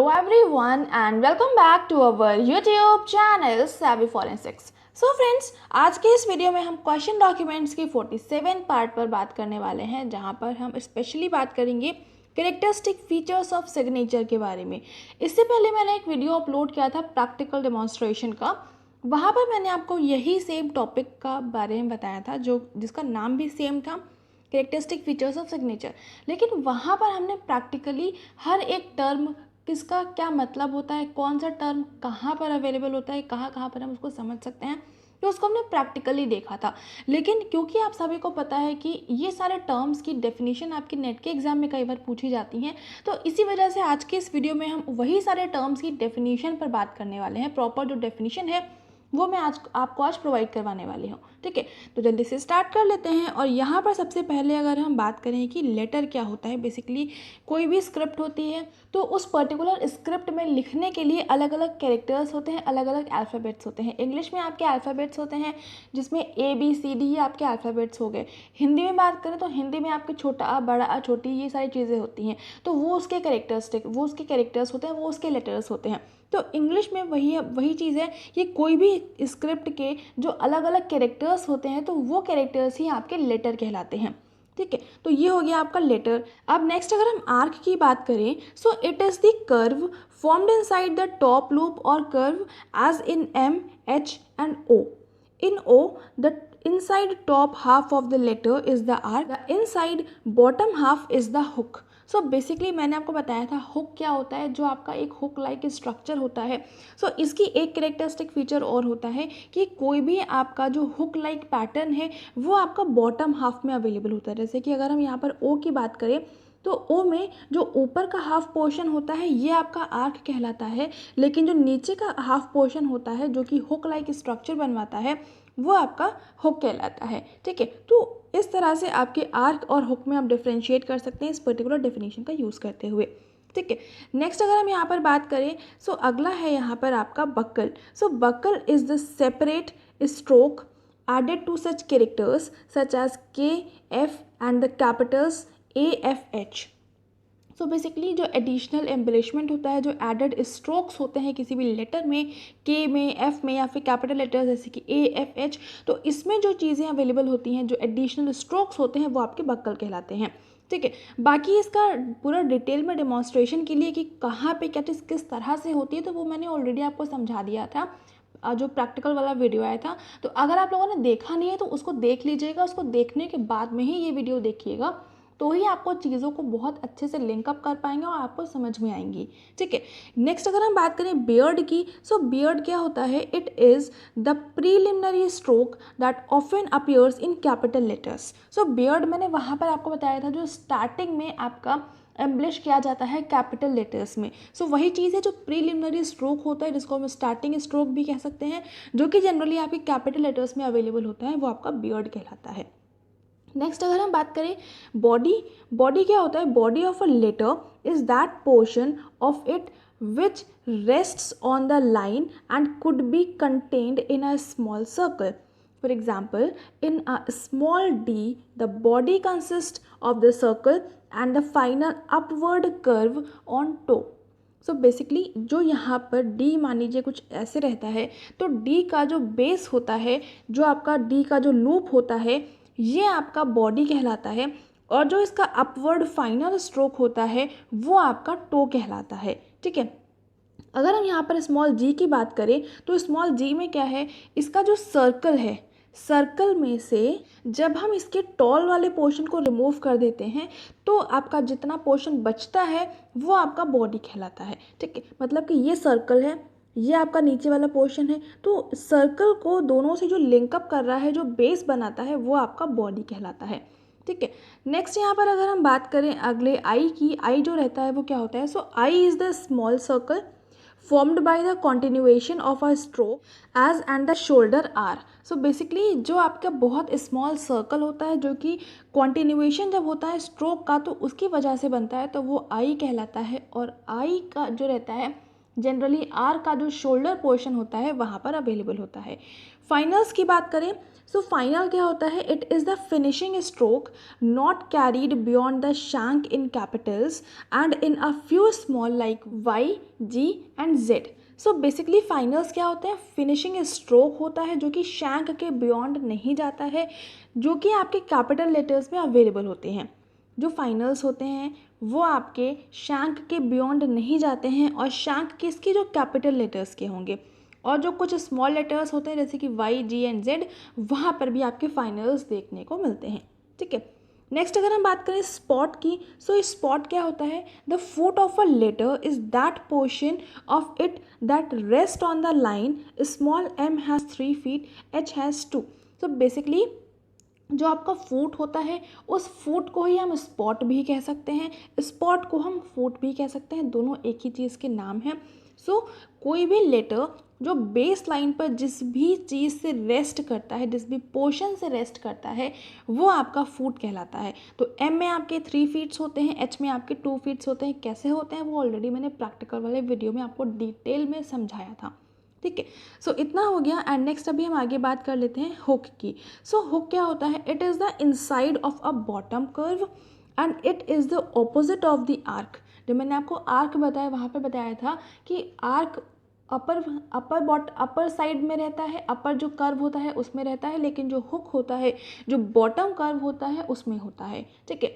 Hello everyone and welcome back to our YouTube channel Savvy Forensics. So friends, आज के इस video में हम क्वेश्चन डॉक्यूमेंट्स की 47 पार्ट पर बात करने वाले हैं, जहां पर हम स्पेशली बात करेंगे कैरेक्टरिस्टिक फीचर्स ऑफ सिग्नेचर के बारे में। इससे पहले मैंने एक वीडियो अपलोड किया था प्रैक्टिकल डेमोन्स्ट्रेशन का, वहाँ पर मैंने आपको यही सेम टॉपिक का बारे में बताया था, जिसका नाम भी सेम था, कैरेक्टरिस्टिक फीचर्स ऑफ सिग्नेचर। लेकिन वहाँ पर हमने प्रैक्टिकली हर एक टर्म किसका क्या मतलब होता है, कौन सा टर्म कहाँ पर अवेलेबल होता है, कहाँ कहाँ पर हम उसको समझ सकते हैं, तो उसको हमने प्रैक्टिकली देखा था। लेकिन क्योंकि आप सभी को पता है कि ये सारे टर्म्स की डेफिनेशन आपकी नेट के एग्जाम में कई बार पूछी जाती हैं, तो इसी वजह से आज के इस वीडियो में हम वही सारे टर्म्स की डेफिनेशन पर बात करने वाले हैं। प्रॉपर जो डेफिनेशन है वो मैं आपको आज प्रोवाइड करवाने वाली हूँ। ठीक है, तो जल्दी से स्टार्ट कर लेते हैं। और यहाँ पर सबसे पहले अगर हम बात करें कि लेटर क्या होता है, बेसिकली कोई भी स्क्रिप्ट होती है तो उस पर्टिकुलर स्क्रिप्ट में लिखने के लिए अलग अलग कैरेक्टर्स होते हैं, अलग अलग अल्फ़ाबेट्स होते हैं। इंग्लिश में आपके अल्फ़ाबेट्स होते हैं जिसमें ABCD आपके अल्फ़ाबेट्स हो गए। हिंदी में बात करें तो हिंदी में आपके छोटा आ, बड़ा आ, छोटी, ये सारी चीज़ें होती हैं, तो वो उसके कैरेक्टर्स होते हैं, वो उसके लेटर्स होते हैं। तो इंग्लिश में वही चीज़ है, ये कोई भी स्क्रिप्ट के जो अलग अलग कैरेक्टर्स होते हैं तो वो कैरेक्टर्स ही आपके लेटर कहलाते हैं। ठीक है, तो ये हो गया आपका लेटर। अब नेक्स्ट अगर हम आर्क की बात करें, so it is the curve formed inside the top loop और curve as in M, H and O. In O, the inside top half of the letter is the arc, the inside bottom half is the hook. So basically मैंने आपको बताया था hook क्या होता है, जो आपका एक हुक लाइक स्ट्रक्चर होता है। सो इसकी एक कैरेक्टरिस्टिक फीचर और होता है कि कोई भी आपका जो हुक लाइक पैटर्न है वो आपका बॉटम हाफ में अवेलेबल होता है। जैसे कि अगर हम यहाँ पर ओ की बात करें तो ओ में जो ऊपर का हाफ पोर्शन होता है ये आपका आर्क कहलाता है, लेकिन जो नीचे का हाफ पोर्शन होता है जो कि हुक लाइक स्ट्रक्चर बनवाता है वो आपका हुक कहलाता है। ठीक है, तो इस तरह से आपके आर्क और हुक में आप डिफ्रेंशिएट कर सकते हैं इस पर्टिकुलर डेफिनेशन का यूज़ करते हुए। ठीक है, नेक्स्ट अगर हम यहाँ पर बात करें, सो अगला है यहाँ पर आपका buckle. So buckle is the separate stroke added to such characters such as K, F and the capitals A, F, H. So basically जो एडिशनल एम्बलिशमेंट होता है, जो एडेड स्ट्रोक्स होते हैं किसी भी लेटर में, के में, एफ में या फिर कैपिटल लेटर जैसे कि AFH, तो इसमें जो चीज़ें अवेलेबल होती हैं, जो एडिशनल स्ट्रोक्स होते हैं वो आपके बक्कल कहलाते हैं। ठीक है, बाकी इसका पूरा डिटेल में डेमोन्स्ट्रेशन के लिए कि कहाँ पे क्या चीज़ किस तरह से होती है, तो वो मैंने ऑलरेडी आपको समझा दिया था जो प्रैक्टिकल वाला वीडियो आया था। तो अगर आप लोगों ने देखा नहीं है तो उसको देख लीजिएगा, उसको देखने के बाद में ही ये वीडियो देखिएगा, तो ही आपको चीज़ों को बहुत अच्छे से लिंकअप कर पाएंगे और आपको समझ में आएंगी। ठीक है, नेक्स्ट अगर हम बात करें बियर्ड की, सो बियर्ड क्या होता है, it is the preliminary stroke that often appears in capital letters. So beard मैंने वहाँ पर आपको बताया था जो स्टार्टिंग में आपका एम्ब्लिश किया जाता है कैपिटल लेटर्स में। सो वही चीज़ है जो प्रीलिमिनरी स्ट्रोक होता है, जिसको हम स्टार्टिंग स्ट्रोक भी कह सकते हैं, जो कि जनरली आपके कैपिटल लेटर्स में अवेलेबल होता है, वो आपका बियर्ड कहलाता है। नेक्स्ट अगर हम बात करें बॉडी क्या होता है, body of a letter is that portion of it which rests on the line and could be contained in a small circle. For example, in a small d, the body consists of the circle and the final upward curve on toe. So basically जो यहाँ पर D मान लीजिए कुछ ऐसे रहता है, तो D का जो बेस होता है, जो आपका D का जो लूप होता है, ये आपका बॉडी कहलाता है, और जो इसका अपवर्ड फाइनल स्ट्रोक होता है वो आपका टो कहलाता है। ठीक है, अगर हम यहाँ पर स्मॉल g की बात करें तो स्मॉल g में क्या है, इसका जो सर्कल है, सर्कल में से जब हम इसके टॉल वाले पोर्शन को रिमूव कर देते हैं तो आपका जितना पोर्शन बचता है वो आपका बॉडी कहलाता है। ठीक है, मतलब कि ये सर्कल है, ये आपका नीचे वाला पोर्शन है, तो सर्कल को दोनों से जो लिंकअप कर रहा है, जो बेस बनाता है, वो आपका बॉडी कहलाता है। ठीक है, नेक्स्ट यहाँ पर अगर हम बात करें अगले आई की, आई जो रहता है वो क्या होता है, so I is the small circle formed by the continuation of a stroke as and the shoulder are. So basically जो आपका बहुत स्मॉल सर्कल होता है, जो कि कॉन्टिन्यूएशन जब होता है स्ट्रोक का तो उसकी वजह से बनता है, तो वो आई कहलाता है। और आई का जो रहता है जनरली आर का जो शोल्डर पोर्शन होता है वहाँ पर अवेलेबल होता है। फाइनल्स की बात करें, सो फाइनल क्या होता है, it is the finishing stroke not carried beyond the shank in capitals and in a few small like Y, G and Z. So basically finals क्या होते हैं, फिनिशिंग स्ट्रोक होता है जो कि शैंक के बियॉन्ड नहीं जाता है, जो कि आपके कैपिटल लेटर्स में अवेलेबल होते हैं। जो फाइनल्स होते हैं वो आपके शैंक के बियॉन्ड नहीं जाते हैं और शैंक किसके, जो कैपिटल लेटर्स के होंगे। और जो कुछ स्मॉल लेटर्स होते हैं जैसे कि वाई, जी एंड जेड, वहाँ पर भी आपके फाइनल्स देखने को मिलते हैं। ठीक है, नेक्स्ट अगर हम बात करें स्पॉट की, सो स्पॉट क्या होता है, the foot of a letter is that portion of it that rest on the line small m has 3 feet, h has 2। So basically जो आपका फुट होता है उस फुट को ही हम स्पॉट भी कह सकते हैं, स्पॉट को हम फुट भी कह सकते हैं, दोनों एक ही चीज़ के नाम हैं। सो कोई भी लेटर जो बेस लाइन पर जिस भी चीज़ से रेस्ट करता है, जिस भी पोर्शन से रेस्ट करता है, वो आपका फुट कहलाता है। तो एम में आपके 3 फीट्स होते हैं, एच में आपके 2 फीट्स होते हैं। कैसे होते हैं वो ऑलरेडी मैंने प्रैक्टिकल वाले वीडियो में आपको डिटेल में समझाया था। ठीक है, सो इतना हो गया। एंड नेक्स्ट अभी हम आगे बात कर लेते हैं हुक की। सो हुक क्या होता है, it is the inside of a bottom curve and it is the opposite of the arc. जो मैंने आपको आर्क बताया वहाँ पे बताया था कि आर्क अपर साइड में रहता है, अपर जो कर्व होता है उसमें रहता है, लेकिन जो हुक होता है, जो बॉटम कर्व होता है उसमें होता है। ठीक है,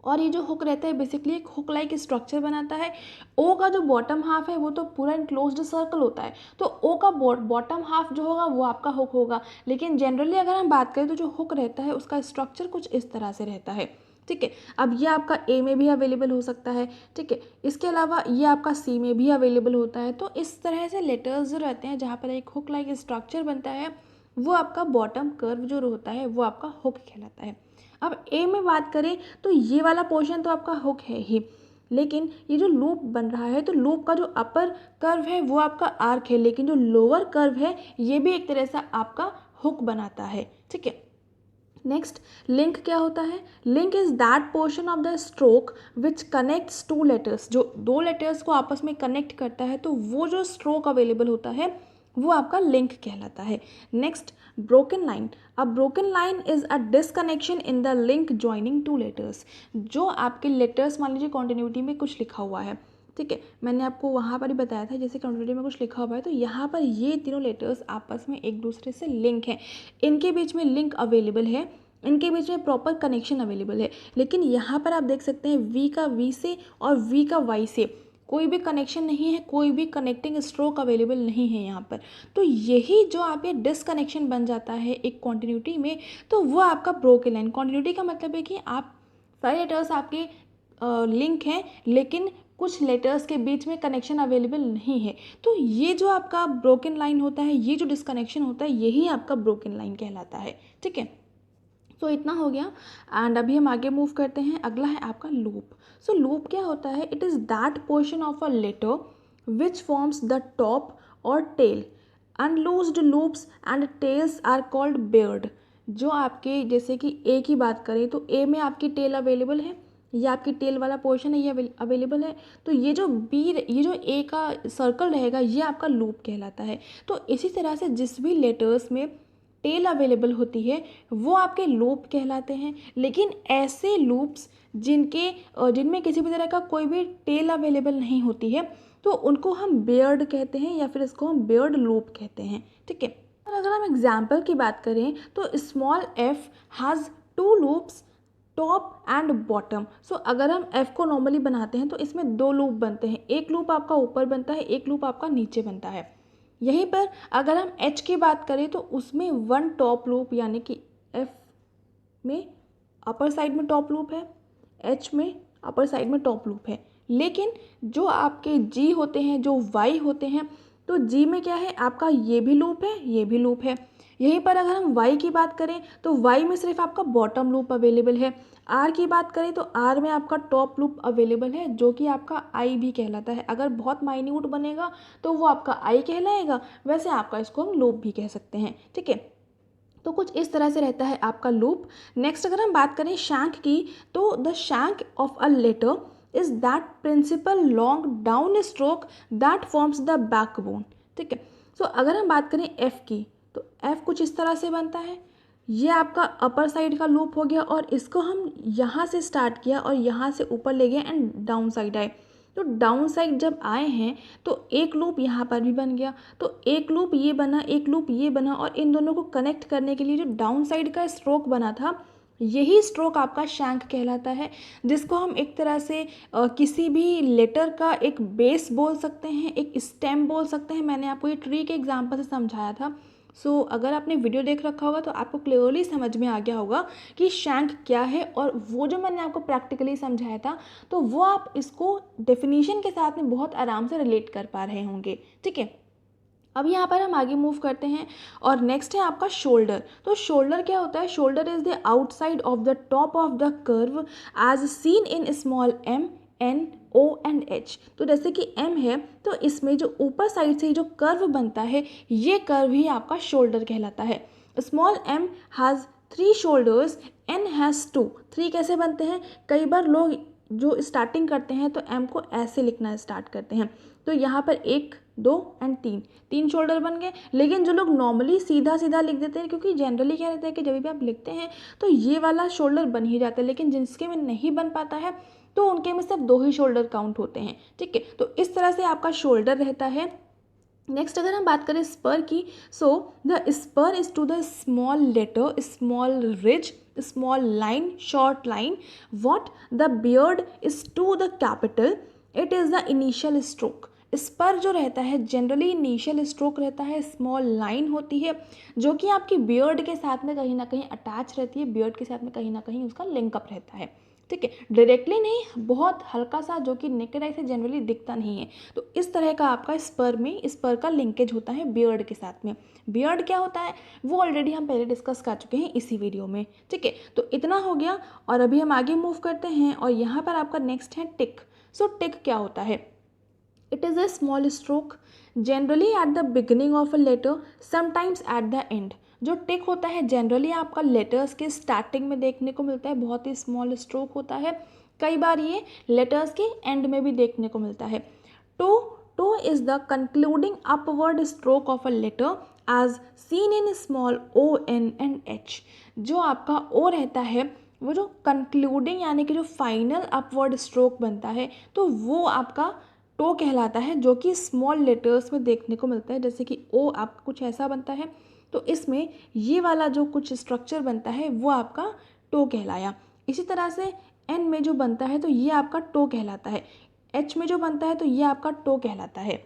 और ये जो हुक रहता है बेसिकली एक हुक लाइक स्ट्रक्चर बनाता है। ओ का जो बॉटम हाफ है वो तो पूरा इनक्लोज्ड सर्कल होता है, तो ओ का बॉटम हाफ जो होगा वो आपका हुक होगा। लेकिन जनरली अगर हम बात करें तो जो हुक रहता है उसका स्ट्रक्चर कुछ इस तरह से रहता है। ठीक है, अब ये आपका ए में भी अवेलेबल हो सकता है। ठीक है, इसके अलावा ये आपका सी में भी अवेलेबल होता है। तो इस तरह से लेटर्स जो रहते हैं जहाँ पर एक हुक लाइक स्ट्रक्चर बनता है, वो आपका बॉटम कर्व जो होता है वो आपका हुक कहलाता है। अब ए में बात करें तो ये वाला पोर्शन तो आपका हुक है ही, लेकिन ये जो लूप बन रहा है तो लूप का जो अपर कर्व है वो आपका आर्क है, लेकिन जो लोअर कर्व है ये भी एक तरह से आपका हुक बनाता है। ठीक है, नेक्स्ट लिंक क्या होता है, link is that portion of the stroke which connects two letters. जो दो लेटर्स को आपस में कनेक्ट करता है तो वो जो स्ट्रोक अवेलेबल होता है वो आपका लिंक कहलाता है। Next broken line, a broken line is a disconnection in the link joining two letters. जो आपके लेटर्स मान लीजिए कॉन्टिन्यूटी में कुछ लिखा हुआ है, ठीक है, मैंने आपको वहाँ पर ही बताया था जैसे कॉन्टिन्यूटी में कुछ लिखा हुआ है तो यहाँ पर ये तीनों लेटर्स आपस में एक दूसरे से लिंक हैं, इनके बीच में लिंक अवेलेबल है, इनके बीच में प्रॉपर कनेक्शन अवेलेबल है। लेकिन यहाँ पर आप देख सकते हैं वी का वी से और वी का वाई से कोई भी कनेक्शन नहीं है, कोई भी कनेक्टिंग स्ट्रोक अवेलेबल नहीं है यहाँ पर। तो यही जो आप ये डिसकनेक्शन बन जाता है एक कॉन्टिन्यूटी में, तो वो आपका ब्रोकन लाइन। कॉन्टिन्यूटी का मतलब है कि आप सारे लेटर्स आपके लिंक हैं, लेकिन कुछ लेटर्स के बीच में कनेक्शन अवेलेबल नहीं है। तो ये जो आपका ब्रोकन लाइन होता है, ये जो डिसकनेक्शन होता है, यही आपका ब्रोकन लाइन कहलाता है। ठीक है, तो इतना हो गया। एंड अभी हम आगे मूव करते हैं, अगला है आपका लूप। सो लूप क्या होता है, it is that portion of a letter which forms the top और tail. Unloosed loops and tails are called barbed. जो आपके जैसे कि ए की बात करें तो ए में आपकी टेल अवेलेबल है, ये आपकी टेल वाला पोर्शन है, ये अवेलेबल है। तो ये जो ये जो ए का सर्कल रहेगा ये आपका लूप कहलाता है। तो इसी तरह से जिस भी लेटर्स में टेल अवेलेबल होती है वो आपके लूप कहलाते हैं। लेकिन ऐसे लूप्स जिनमें किसी भी तरह का कोई भी टेल अवेलेबल नहीं होती है तो उनको हम बेयर्ड कहते हैं या फिर इसको हम बेयर्ड लूप कहते हैं। ठीक है, और अगर हम एग्जाम्पल की बात करें तो small F has 2 loops, top and bottom. So अगर हम एफ को नॉर्मली बनाते हैं तो इसमें 2 लूप बनते हैं, एक लूप आपका ऊपर बनता है, एक लूप आपका नीचे बनता है। यहीं पर अगर हम एच की बात करें तो उसमें 1 टॉप लूप, यानी कि एफ में अपर साइड में टॉप लूप है, एच में अपर साइड में टॉप लूप है। लेकिन जो आपके जी होते हैं, जो वाई होते हैं, तो जी में क्या है आपका ये भी लूप है, ये भी लूप है। यहीं पर अगर हम वाई की बात करें तो वाई में सिर्फ आपका बॉटम लूप अवेलेबल है। आर की बात करें तो आर में आपका टॉप लूप अवेलेबल है जो कि आपका आई भी कहलाता है। अगर बहुत माइन्यूट बनेगा तो वो आपका आई कहलाएगा, वैसे आपका इसको हम लूप भी कह सकते हैं। ठीक है, तो कुछ इस तरह से रहता है आपका लूप। नेक्स्ट अगर हम बात करें शैंक की तो the shank of a letter is that principal long down stroke that forms the backbone. ठीक है, सो अगर हम बात करें एफ की तो एफ कुछ इस तरह से बनता है, ये आपका अपर साइड का लूप हो गया और इसको हम यहाँ से स्टार्ट किया और यहाँ से ऊपर ले गए एंड डाउन साइड आए। तो डाउन साइड जब आए हैं तो एक लूप यहाँ पर भी बन गया, तो एक लूप ये बना, एक लूप ये बना, और इन दोनों को कनेक्ट करने के लिए जो डाउन साइड का स्ट्रोक बना था यही स्ट्रोक आपका शैंक कहलाता है, जिसको हम एक तरह से किसी भी लेटर का एक बेस बोल सकते हैं, एक स्टेम बोल सकते हैं। मैंने आपको ये ट्री के एग्जांपल से समझाया था। सो अगर आपने वीडियो देख रखा होगा तो आपको क्लियरली समझ में आ गया होगा कि शैंक क्या है, और वो जो मैंने आपको प्रैक्टिकली समझाया था तो वो आप इसको डेफिनेशन के साथ में बहुत आराम से रिलेट कर पा रहे होंगे। ठीक है, अब यहाँ पर हम आगे मूव करते हैं और नेक्स्ट है आपका शोल्डर। तो शोल्डर क्या होता है? Shoulder is the outside of the top of the curve as seen in small M N O and H. तो जैसे कि एम है तो इसमें जो ऊपर साइड से जो कर्व बनता है ये कर्व ही आपका शोल्डर कहलाता है। Small M has 3 shoulders, N has 2। 3 कैसे बनते हैं? कई बार लोग जो स्टार्टिंग करते हैं तो एम को ऐसे लिखना स्टार्ट करते हैं, तो यहाँ पर 1 2 एंड 3 शोल्डर बन गए। लेकिन जो लोग नॉर्मली सीधा सीधा लिख देते हैं, क्योंकि जनरली क्या रहता है कि जब भी आप लिखते हैं तो ये वाला शोल्डर बन ही जाता है, लेकिन जिसके में नहीं बन पाता है तो उनके में सिर्फ 2 ही शोल्डर काउंट होते हैं। ठीक है, तो इस तरह से आपका शोल्डर रहता है। नेक्स्ट अगर हम बात करें स्पर की, so the spur is to the small letter, small ridge, small line, short line, what the beard is to the capital, it is the initial stroke. Spur जो रहता है जनरली इनिशियल स्ट्रोक रहता है, small line होती है जो कि आपकी बियर्ड के साथ में कहीं ना कहीं अटैच रहती है, बियर्ड के साथ में कहीं ना कहीं उसका लिंकअप रहता है। ठीक है, डायरेक्टली नहीं, बहुत हल्का सा जो कि नेकेड आई से जनरली दिखता नहीं है। तो इस तरह का आपका स्पर में स्पर का लिंकेज होता है बियर्ड के साथ में। बियर्ड क्या होता है वो ऑलरेडी हम पहले डिस्कस कर चुके हैं इसी वीडियो में। ठीक है, तो इतना हो गया और अभी हम आगे मूव करते हैं और यहाँ पर आपका नेक्स्ट है टिक। सो टिक क्या होता है? It is a small stroke generally at the beginning of a letter, sometimes at the end. जो टिक होता है जनरली आपका लेटर्स के स्टार्टिंग में देखने को मिलता है, बहुत ही स्मॉल स्ट्रोक होता है। कई बार ये लेटर्स के एंड में भी देखने को मिलता है। Toe is the concluding upward stroke of a letter as seen in small O N and H. जो आपका ओ रहता है वो जो कंक्लूडिंग यानी कि जो फाइनल अपवर्ड स्ट्रोक बनता है तो वो आपका टो कहलाता है, जो कि स्मॉल लेटर्स में देखने को मिलता है। जैसे कि ओ आपका कुछ ऐसा बनता है तो इसमें ये वाला जो कुछ स्ट्रक्चर बनता है वो आपका टो कहलाया। इसी तरह से एन में जो बनता है तो ये आपका टो कहलाता है, एच में जो बनता है तो ये आपका टो कहलाता है।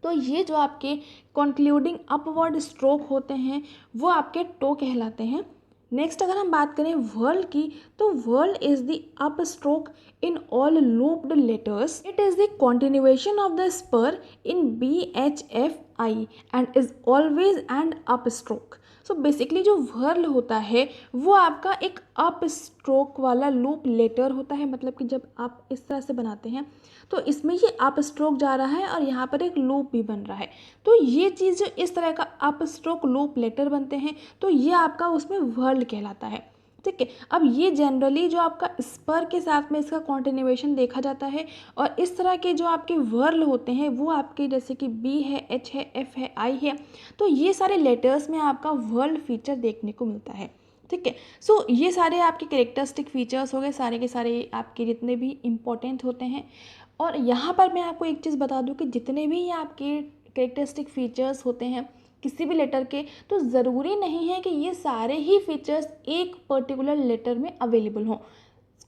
तो ये जो आपके कंक्लूडिंग अपवर्ड स्ट्रोक होते हैं वो आपके टो कहलाते हैं। नेक्स्ट अगर हम बात करें वर्ल की, तो whirl is the up stroke in all looped letters, it is the continuation of the spur in BHFI and is always and up stroke. So basically जो वर्ल होता है वो आपका एक अप स्ट्रोक वाला लूप लेटर होता है, मतलब कि जब आप इस तरह से बनाते हैं तो इसमें ये अप स्ट्रोक जा रहा है और यहाँ पर एक लूप भी बन रहा है। तो ये चीज़ जो इस तरह का अप स्ट्रोक लूप लेटर बनते हैं तो ये आपका उसमें वर्ल कहलाता है। ठीक है, अब ये जनरली जो आपका स्पर के साथ में इसका कॉन्टिन्यूएशन देखा जाता है, और इस तरह के जो आपके वर्ल होते हैं वो आपके जैसे कि B है, H है, F है, I है, तो ये सारे लेटर्स में आपका वर्ल फीचर देखने को मिलता है। ठीक है, सो ये सारे आपके कैरेक्टरिस्टिक फीचर्स हो गए, सारे के सारे आपके जितने भी इम्पोर्टेंट होते हैं। और यहाँ पर मैं आपको एक चीज़ बता दूँ कि जितने भी आपके कैरेक्टरिस्टिक फीचर्स होते हैं किसी भी लेटर के, तो ज़रूरी नहीं है कि ये सारे ही फीचर्स एक पर्टिकुलर लेटर में अवेलेबल हों।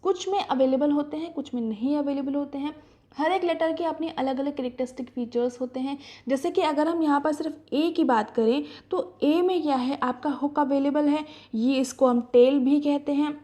कुछ में अवेलेबल होते हैं, कुछ में नहीं अवेलेबल होते हैं। हर एक लेटर के अपने अलग अलग कैरेक्टरिस्टिक फीचर्स होते हैं। जैसे कि अगर हम यहाँ पर सिर्फ ए की बात करें तो ए में क्या है आपका हुक अवेलेबल है, ये इसको हम टेल भी कहते हैं।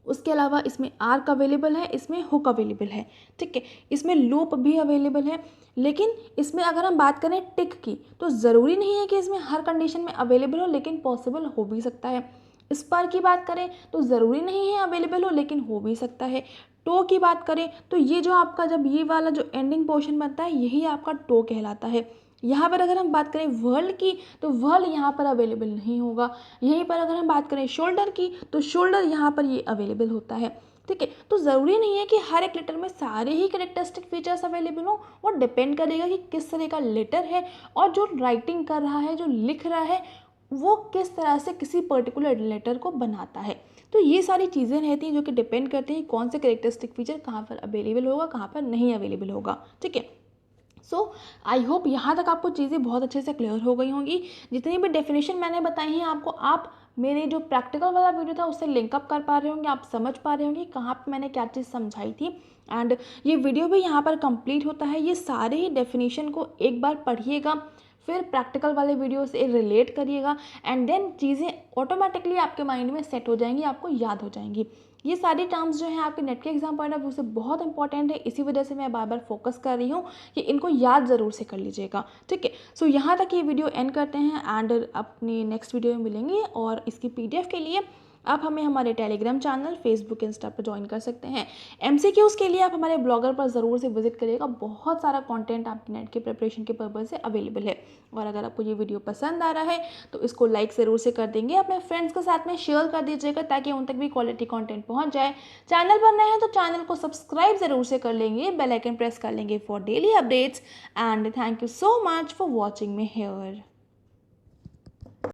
उसके अलावा इसमें आर्क अवेलेबल है, इसमें हुक अवेलेबल है। ठीक है, इसमें लूप भी अवेलेबल है। लेकिन इसमें अगर हम बात करें टिक की तो ज़रूरी नहीं है कि इसमें हर कंडीशन में अवेलेबल हो, लेकिन पॉसिबल हो भी सकता है। स्पर की बात करें तो ज़रूरी नहीं है अवेलेबल हो, लेकिन हो भी सकता है। टो की बात करें तो ये जो आपका जब ये वाला जो एंडिंग पोर्शन बनता है यही आपका टो कहलाता है। यहाँ पर अगर हम बात करें वर्ल की तो वर्ल यहाँ पर अवेलेबल नहीं होगा। यहीं पर अगर हम बात करें शोल्डर की तो शोल्डर यहाँ पर ये अवेलेबल होता है। ठीक है, तो ज़रूरी नहीं है कि हर एक लेटर में सारे ही कैरेक्टरिस्टिक फीचर्स अवेलेबल हो, वो डिपेंड करेगा कि किस तरह का लेटर है और जो राइटिंग कर रहा है, जो लिख रहा है वो किस तरह से किसी पर्टिकुलर लेटर को बनाता है। तो ये सारी चीज़ें रहती हैं जो कि डिपेंड करती हैं कौन से कैरेक्टरिस्टिक फीचर कहाँ पर अवेलेबल होगा, कहाँ पर नहीं अवेलेबल होगा। ठीक है। सो आई होप यहाँ तक आपको चीज़ें बहुत अच्छे से क्लियर हो गई होंगी। जितनी भी डेफिनेशन मैंने बताई हैं आपको, आप मेरे जो प्रैक्टिकल वाला वीडियो था उससे लिंकअप कर पा रहे होंगे, आप समझ पा रहे होंगे कहाँ पे मैंने क्या चीज़ समझाई थी। एंड ये वीडियो भी यहाँ पर कंप्लीट होता है। ये सारे ही डेफिनेशन को एक बार पढ़िएगा, फिर प्रैक्टिकल वाले वीडियो से रिलेट करिएगा, एंड देन चीज़ें ऑटोमेटिकली आपके माइंड में सेट हो जाएंगी, आपको याद हो जाएंगी। ये सारी टर्म्स जो हैं आपके नेट के एग्जाम पॉइंट ऑफ व्यू से बहुत इंपॉर्टेंट है, इसी वजह से मैं बार बार फोकस कर रही हूँ कि इनको याद ज़रूर से कर लीजिएगा। ठीक है। सो यहाँ तक ये वीडियो एंड करते हैं एंड अपनी नेक्स्ट वीडियो में मिलेंगे। और इसकी PDF के लिए आप हमें हमारे टेलीग्राम चैनल, फेसबुक, इंस्टा पर ज्वाइन कर सकते हैं। MCQs के लिए आप हमारे ब्लॉगर पर ज़रूर से विजिट करिएगा, बहुत सारा कंटेंट आपके नेट के प्रिपरेशन के पर्पज़ से अवेलेबल है। और अगर आपको ये वीडियो पसंद आ रहा है तो इसको लाइक ज़रूर से कर देंगे, अपने फ्रेंड्स के साथ में शेयर कर दीजिएगा ताकि उन तक भी क्वालिटी कंटेंट पहुंच जाए। चैनल पर नए हैं तो चैनल को सब्सक्राइब ज़रूर से कर लेंगे, बेल आइकन प्रेस कर लेंगे for daily updates. And thank you so much for watching me here.